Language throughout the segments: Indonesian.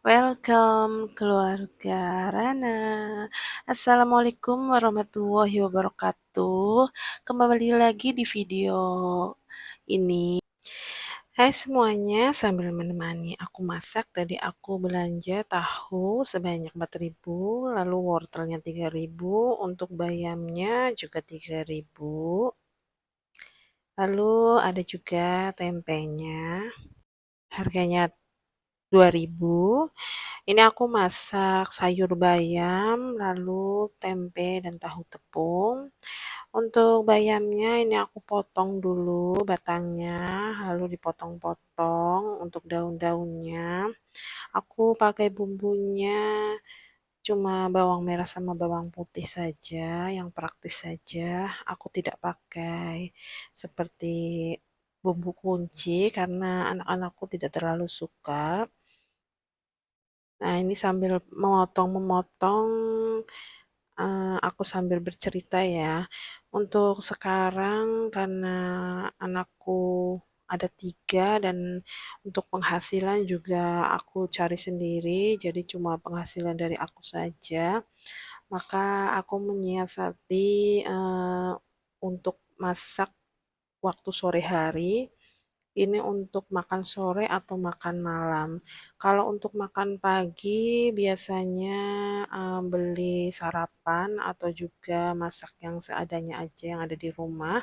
Welcome keluarga Rana. Assalamualaikum warahmatullahi wabarakatuh. Kembali lagi di video ini. Hai semuanya, sambil menemani aku masak, tadi aku belanja tahu sebanyak 4.000, lalu wortelnya 3.000, untuk bayamnya juga 3.000. Lalu ada juga tempenya, harganya 2.000. Ini aku masak sayur bayam, lalu tempe dan tahu tepung. Untuk bayamnya ini aku potong dulu batangnya, lalu dipotong-potong untuk daun-daunnya. Aku pakai bumbunya cuma bawang merah sama bawang putih saja, yang praktis saja. Aku tidak pakai seperti bumbu kunci karena anak-anakku tidak terlalu suka. Nah, ini sambil memotong-memotong, aku sambil bercerita ya. Untuk sekarang karena anakku ada 3 dan untuk penghasilan juga aku cari sendiri, jadi cuma penghasilan dari aku saja. Maka aku menyiasati, untuk masak waktu sore hari ini untuk makan sore atau makan malam. Kalau untuk makan pagi biasanya, beli sarapan atau juga masak yang seadanya aja yang ada di rumah.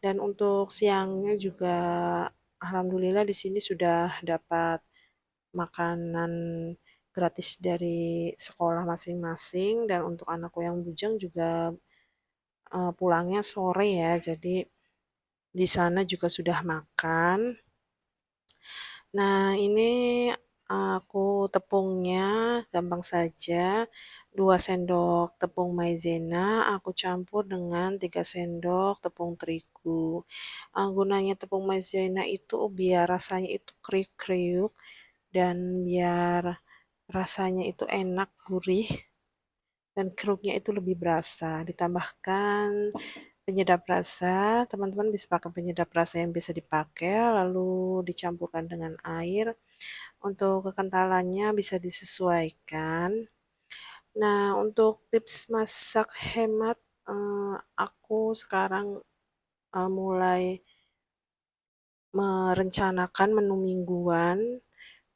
Dan untuk siangnya juga alhamdulillah di sini sudah dapat makanan gratis dari sekolah masing-masing, dan untuk anakku yang bujang juga, pulangnya sore ya, jadi di sana juga sudah makan. Nah, ini aku tepungnya gampang saja. 2 sendok tepung maizena aku campur dengan 3 sendok tepung terigu. Gunanya tepung maizena itu biar rasanya itu kriuk-kriuk dan biar rasanya itu enak, gurih, dan kriuknya itu lebih berasa. Ditambahkan penyedap rasa, teman-teman bisa pakai penyedap rasa yang bisa dipakai, lalu dicampurkan dengan air. Untuk kekentalannya bisa disesuaikan. Nah, untuk tips masak hemat, aku sekarang mulai merencanakan menu mingguan.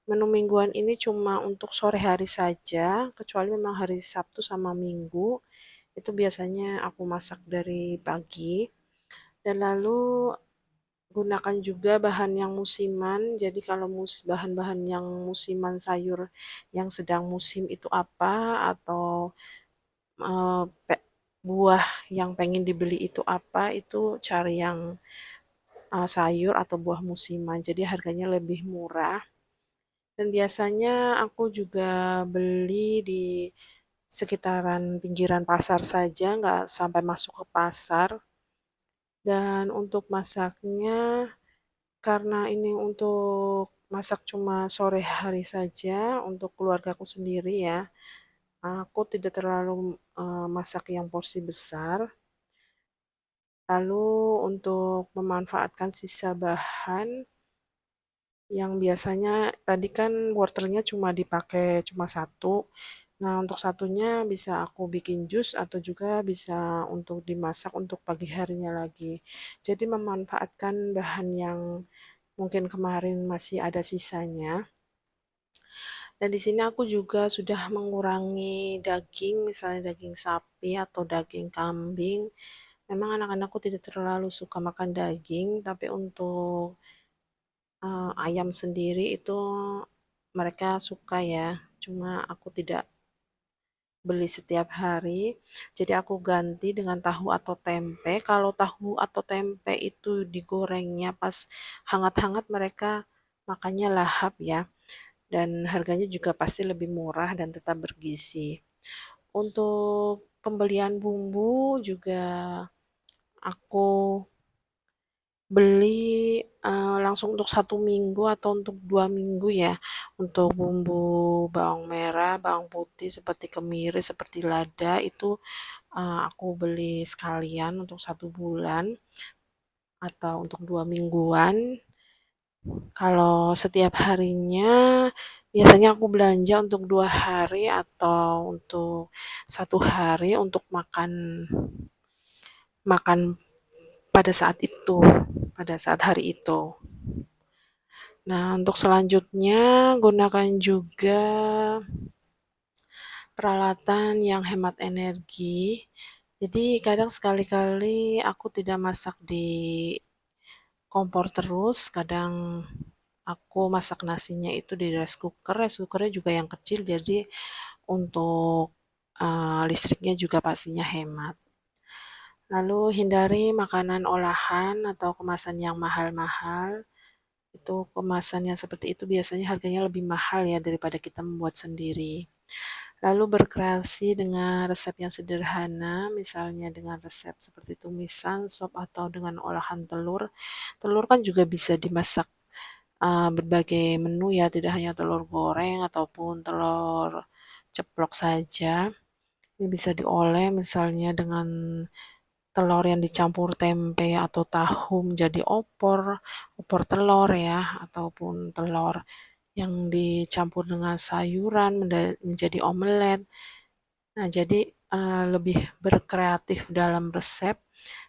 Menu mingguan ini cuma untuk sore hari saja, kecuali memang hari Sabtu sama Minggu, itu biasanya aku masak dari pagi. Dan lalu gunakan juga bahan yang musiman, jadi kalau bahan-bahan yang musiman sayur yang sedang musim itu apa, atau eh, buah yang pengen dibeli itu apa, itu cari yang sayur atau buah musiman, jadi harganya lebih murah. Dan biasanya aku juga beli di sekitaran pinggiran pasar saja, nggak sampai masuk ke pasar. Dan untuk masaknya, karena ini untuk masak cuma sore hari saja untuk keluargaku sendiri ya, aku tidak terlalu masak yang porsi besar. Lalu untuk memanfaatkan sisa bahan yang biasanya tadi kan wortelnya cuma dipakai cuma satu. Nah, untuk satunya bisa aku bikin jus atau juga bisa untuk dimasak untuk pagi harinya lagi. Jadi memanfaatkan bahan yang mungkin kemarin masih ada sisanya. Dan di sini aku juga sudah mengurangi daging, misalnya daging sapi atau daging kambing. Memang anak-anakku tidak terlalu suka makan daging, tapi untuk ayam sendiri itu mereka suka ya. Cuma aku tidak beli setiap hari. Jadi aku ganti dengan tahu atau tempe. Kalau tahu atau tempe itu digorengnya pas hangat-hangat mereka makannya lahap ya. Dan harganya juga pasti lebih murah dan tetap bergizi. Untuk pembelian bumbu juga aku beli langsung untuk 1 minggu atau untuk 2 minggu ya. Untuk bumbu bawang merah, bawang putih seperti kemiri, seperti lada itu aku beli sekalian untuk 1 bulan atau untuk 2 mingguan. Kalau setiap harinya Biasanya aku belanja untuk 2 hari atau untuk 1 hari untuk makan makan pada saat itu, pada saat hari itu. Nah, untuk selanjutnya gunakan juga peralatan yang hemat energi. Jadi kadang sekali-kali aku tidak masak di kompor terus, kadang aku masak nasinya itu di rice cooker-nya juga yang kecil jadi untuk, listriknya juga pastinya hemat. Lalu hindari makanan olahan atau kemasan yang mahal-mahal, itu kemasan yang seperti itu biasanya harganya lebih mahal ya daripada kita membuat sendiri. Lalu berkreasi dengan resep yang sederhana, misalnya dengan resep seperti tumisan, sop, atau dengan olahan telur. Telur kan juga bisa dimasak berbagai menu ya, tidak hanya telur goreng ataupun telur ceplok saja. Ini bisa diolah misalnya dengan telur yang dicampur tempe atau tahu menjadi opor, opor telur ya, ataupun telur yang dicampur dengan sayuran menjadi omelet. Nah, jadi lebih berkreatif dalam resep,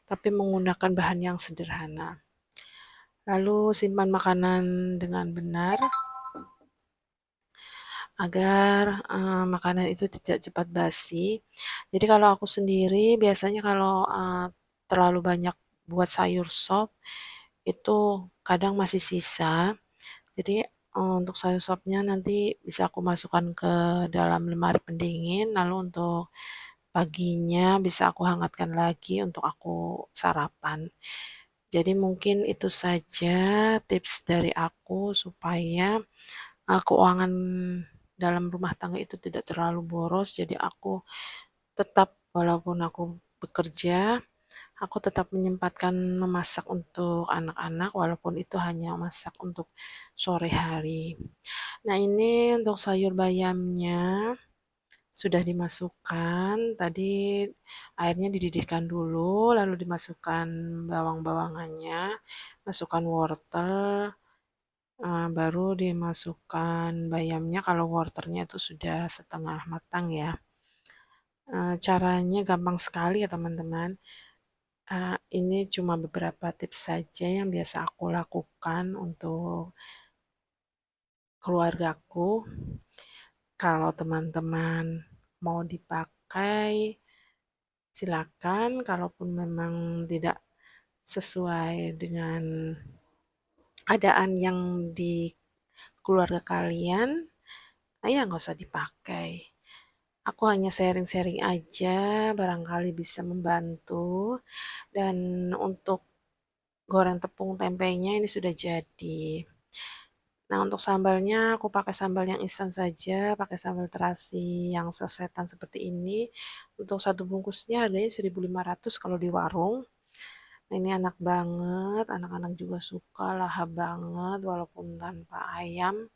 tapi menggunakan bahan yang sederhana. Lalu simpan makanan dengan benar agar makanan itu tidak cepat basi. Jadi kalau aku sendiri biasanya kalau terlalu banyak buat sayur sop itu kadang masih sisa. Jadi untuk sayur sopnya nanti bisa aku masukkan ke dalam lemari pendingin, lalu untuk paginya bisa aku hangatkan lagi untuk aku sarapan. Jadi mungkin itu saja tips dari aku supaya keuangan dalam rumah tangga itu tidak terlalu boros. Jadi aku tetap walaupun aku bekerja, aku tetap menyempatkan memasak untuk anak-anak walaupun itu hanya masak untuk sore hari. Nah, ini untuk sayur bayamnya sudah dimasukkan, tadi airnya dididihkan dulu, lalu dimasukkan bawang-bawangannya, masukkan wortel, baru dimasukkan bayamnya kalau wortelnya itu sudah setengah matang ya. Caranya gampang sekali ya teman-teman. Ini cuma beberapa tips saja yang biasa aku lakukan untuk keluargaku. Kalau teman-teman mau dipakai, silakan. Kalaupun memang tidak sesuai dengan keadaan yang di keluarga kalian, ya nggak usah dipakai. Aku hanya sharing-sharing aja, barangkali bisa membantu. Dan untuk goreng tepung tempenya ini sudah jadi. Nah, untuk sambalnya aku pakai sambal yang instan saja, pakai sambal terasi yang sesetan seperti ini. Untuk satu bungkusnya harganya 1.500 kalau di warung. Nah, ini enak banget, anak-anak juga suka, lahap banget walaupun tanpa ayam.